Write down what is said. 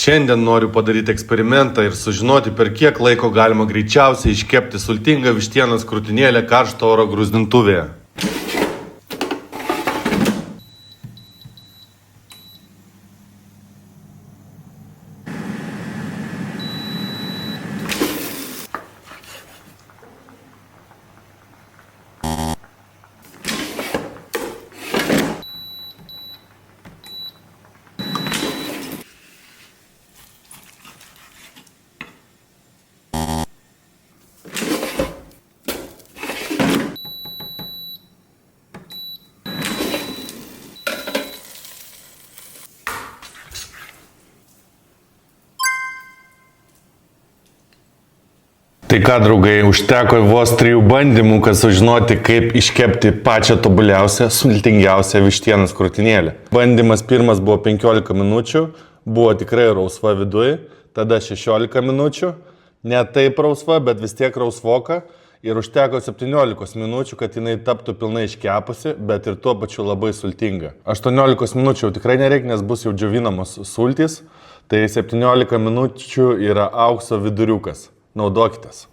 Šiandien noriu padaryti eksperimentą ir sužinoti, per kiek laiko galima greičiausiai iškepti sultingą vištienos krūtinėlę karšto oro gruzdintuvėje. Tai ką, draugai, užteko vos 3 bandymų, kad sužinoti, kaip iškepti pačią tobuliausią, sultingiausią vištienos krūtinėlę. Bandymas pirmas buvo 15 minučių, buvo tikrai rausva viduje, tada 16 minučių, ne taip rausva, bet vis tiek rausvoka, ir užteko 17 minučių, kad jinai taptų pilnai iškepusi, bet ir tuo pačiu labai sultinga. 18 minučių jau tikrai nereikia, nes bus jau džiovinamos sultys, tai 17 minučių yra aukso viduriukas. Naudokitės.